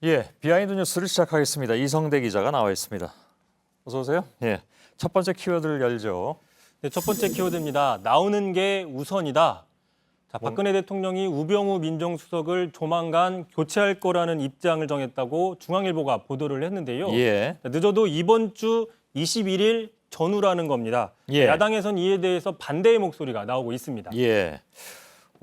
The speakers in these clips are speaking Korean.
예, 비하인드 뉴스를 시작하겠습니다. 이성대 기자가 나와 있습니다. 어서 오세요. 예, 첫 번째 키워드를 열죠. 네, 첫 번째 키워드입니다. 나오는 게 우선이다. 자, 박근혜 대통령이 우병우 민정수석을 조만간 교체할 거라는 입장을 정했다고 중앙일보가 보도를 했는데요. 예, 자, 늦어도 이번 주 21일 전후라는 겁니다. 예. 야당에선 이에 대해서 반대의 목소리가 나오고 있습니다. 예.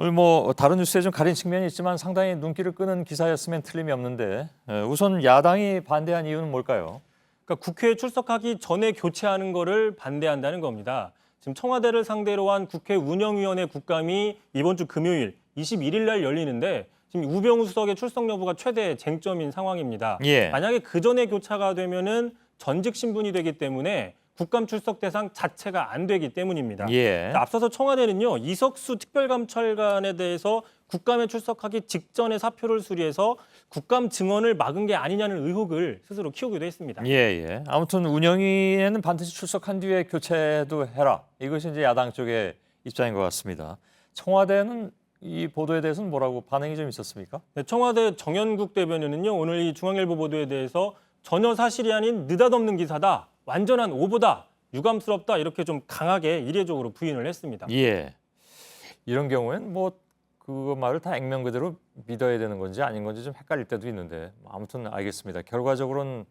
오늘 뭐 다른 뉴스에 좀 가린 측면이 있지만 상당히 눈길을 끄는 기사였으면 틀림이 없는데 우선 야당이 반대한 이유는 뭘까요? 그러니까 국회에 출석하기 전에 교체하는 거를 반대한다는 겁니다. 지금 청와대를 상대로 한 국회 운영위원회 국감이 이번 주 금요일 21일 날 열리는데 지금 우병우 수석의 출석 여부가 최대 쟁점인 상황입니다. 예. 만약에 그 전에 교차가 되면은 전직 신분이 되기 때문에 국감 출석 대상 자체가 안 되기 때문입니다. 예. 앞서서 청와대는요, 이석수 특별감찰관에 대해서 국감에 출석하기 직전에 사표를 수리해서 국감 증언을 막은 게 아니냐는 의혹을 스스로 키우기도 했습니다. 예, 예. 아무튼 운영위에는 반드시 출석한 뒤에 교체도 해라. 이것이 이제 야당 쪽의 입장인 것 같습니다. 청와대는 이 보도에 대해서는 뭐라고 반응이 좀 있었습니까? 네, 청와대 정연국 대변인은요, 오늘 이 중앙일보 보도에 대해서 전혀 사실이 아닌 느닷없는 기사다, 완전한 오보다, 유감스럽다 이렇게 좀 강하게 이례적으로 부인을 했습니다. 예. 이런 경우엔 뭐 그 말을 다 액면 그대로 믿어야 되는 건지 아닌 건지 좀 헷갈릴 때도 있는데 아무튼 알겠습니다. 결과적으로는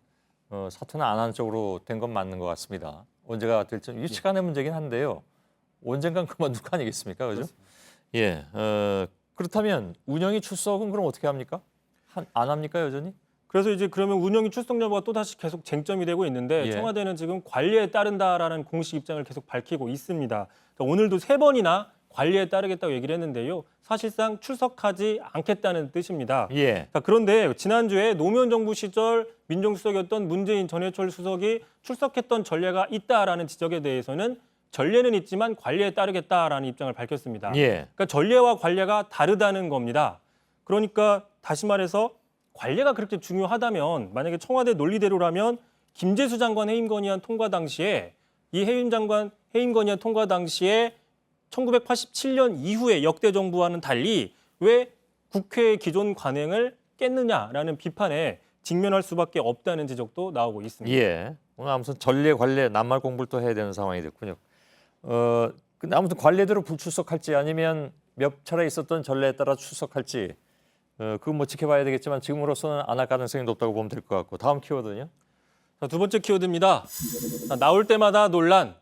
사퇴는 안 하는 쪽으로 된 건 맞는 것 같습니다. 언제가 될지 위치간의 문제긴 한데요. 언젠간 그만둘 거 아니겠습니까, 그죠? 예. 그렇다면 운영이 출석은 그럼 어떻게 합니까? 안 합니까 여전히? 그래서 이제 그러면 운영위 출석 여부가 또 다시 계속 쟁점이 되고 있는데 예. 청와대는 지금 관리에 따른다라는 공식 입장을 계속 밝히고 있습니다. 그러니까 오늘도 3번이나 관리에 따르겠다고 얘기를 했는데요. 사실상 출석하지 않겠다는 뜻입니다. 예. 자, 그런데 지난주에 노무현 정부 시절 민정수석이었던 문재인 전해철 수석이 출석했던 전례가 있다라는 지적에 대해서는 전례는 있지만 관리에 따르겠다라는 입장을 밝혔습니다. 예. 그러니까 전례와 관례가 다르다는 겁니다. 그러니까 다시 말해서 관례가 그렇게 중요하다면 만약에 청와대 논리대로라면 김재수 장관 해임 건의안 통과 당시에 이 해임 건의안 통과 당시에 1987년 이후에 역대 정부와는 달리 왜 국회의 기존 관행을 깼느냐라는 비판에 직면할 수밖에 없다는 지적도 나오고 있습니다. 예. 오늘 아무튼 전례 관례 낱말 공부를 또 해야 되는 상황이 됐군요. 근데 아무튼 관례대로 불출석할지 아니면 몇 차례 있었던 전례에 따라 출석할지 그건 뭐 지켜봐야 되겠지만 지금으로서는 안 할 가능성이 높다고 보면 될 것 같고 다음 키워드는요? 자, 두 번째 키워드입니다. 자, 나올 때마다 논란.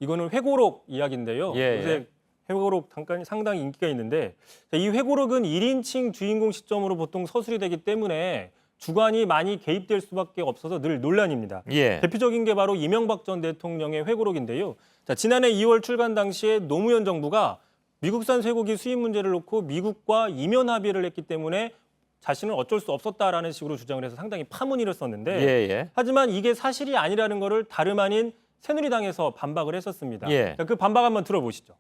이거는 회고록 이야기인데요. 예, 요새 회고록 상당히 인기가 있는데 이 회고록은 1인칭 주인공 시점으로 보통 서술이 되기 때문에 주관이 많이 개입될 수밖에 없어서 늘 논란입니다. 예. 대표적인 게 바로 이명박 전 대통령의 회고록인데요. 자, 지난해 2월 출간 당시에 노무현 정부가 미국산 쇠고기 수입 문제를 놓고 미국과 이면 합의를 했기 때문에 자신은 어쩔 수 없었다라는 식으로 주장을 해서 상당히 파문이 일었었는데 예, 예. 하지만 이게 사실이 아니라는 거를 다름 아닌 새누리당에서 반박을 했었습니다. 예. 자, 그 반박 한번 들어보시죠.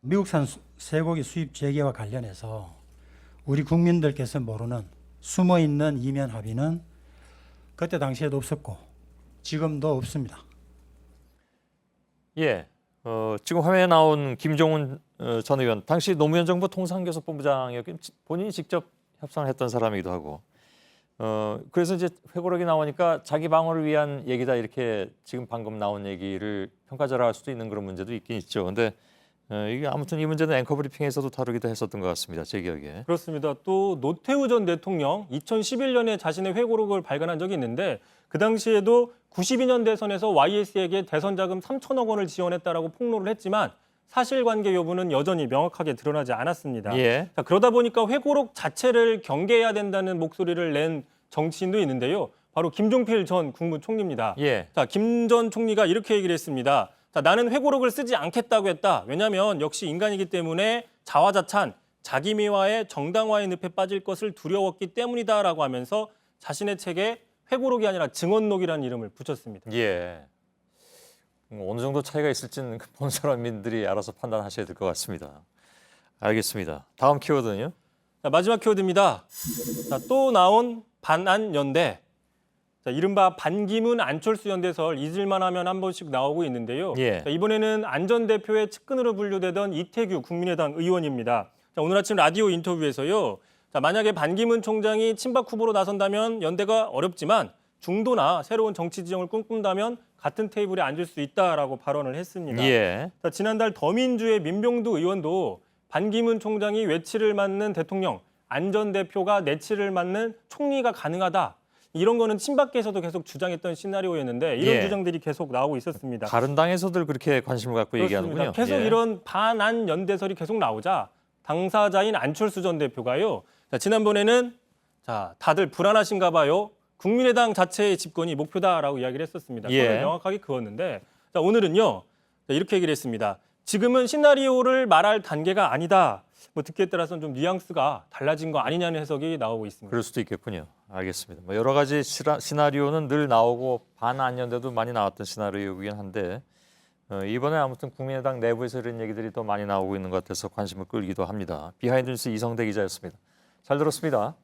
미국산 쇠고기 수입 재개와 관련해서 우리 국민들께서 모르는 숨어있는 이면 합의는 그때 당시에도 없었고 지금도 없습니다. 예. 지금 화면에 나온 김종훈 전 의원 당시 노무현 정부 통상교섭본부장이었기 본인이 직접 협상을 했던 사람이기도 하고 그래서 이제 회고록이 나오니까 자기 방어를 위한 얘기다 이렇게 지금 방금 나온 얘기를 평가절하할 수도 있는 그런 문제도 있긴 있죠. 근데 이게 아무튼 이 문제는 앵커 브리핑에서도 다루기도 했었던 것 같습니다. 제 기억에. 그렇습니다. 또 노태우 전 대통령 2011년에 자신의 회고록을 발간한 적이 있는데 그 당시에도 92년 대선에서 YS에게 대선 자금 3천억 원을 지원했다라고 폭로를 했지만 사실관계 여부는 여전히 명확하게 드러나지 않았습니다. 예. 자, 그러다 보니까 회고록 자체를 경계해야 된다는 목소리를 낸 정치인도 있는데요. 바로 김종필 전 국무총리입니다. 예. 자, 김 전 총리가 이렇게 얘기를 했습니다. 자, 나는 회고록을 쓰지 않겠다고 했다. 왜냐하면 역시 인간이기 때문에 자화자찬, 자기 미화의 정당화의 늪에 빠질 것을 두려웠기 때문이다라고 하면서 자신의 책에 회고록이 아니라 증언록이라는 이름을 붙였습니다. 예. 어느 정도 차이가 있을지는 본 사람들이 알아서 판단하셔야 될 것 같습니다. 알겠습니다. 다음 키워드는요? 자, 마지막 키워드입니다. 자, 또 나온 반안연대. 자, 이른바 반기문 안철수 연대설 잊을만 하면 한 번씩 나오고 있는데요. 예. 자, 이번에는 안 전 대표의 측근으로 분류되던 이태규 국민의당 의원입니다. 자, 오늘 아침 라디오 인터뷰에서요. 자, 만약에 반기문 총장이 친박 후보로 나선다면 연대가 어렵지만 중도나 새로운 정치 지형을 꿈꾼다면 같은 테이블에 앉을 수 있다라고 발언을 했습니다. 예. 자, 지난달 더민주의 민병두 의원도 반기문 총장이 외치를 맡는 대통령, 안 전 대표가 내치를 맡는 총리가 가능하다. 이런 거는 친박계에서도 계속 주장했던 시나리오였는데 이런 예. 주장들이 계속 나오고 있었습니다. 다른 당에서들 그렇게 관심을 갖고 얘기하는군요. 계속 예. 이런 반안 연대설이 계속 나오자 당사자인 안철수 전 대표가요. 자, 지난번에는 자, 다들 불안하신가 봐요. 국민의당 자체의 집권이 목표다라고 이야기를 했었습니다. 예. 선을 명확하게 그었는데 자, 오늘은요. 자, 이렇게 얘기를 했습니다. 지금은 시나리오를 말할 단계가 아니다. 뭐 듣기에 따라서는 좀 뉘앙스가 달라진 거 아니냐는 해석이 나오고 있습니다. 그럴 수도 있겠군요. 알겠습니다. 뭐 여러 가지 시나리오는 늘 나오고 반안연대도 많이 나왔던 시나리오이긴 한데 이번에 아무튼 국민의당 내부에서 이런 얘기들이 또 많이 나오고 있는 것 같아서 관심을 끌기도 합니다. 비하인드 뉴스 이성대 기자였습니다. 잘 들었습니다.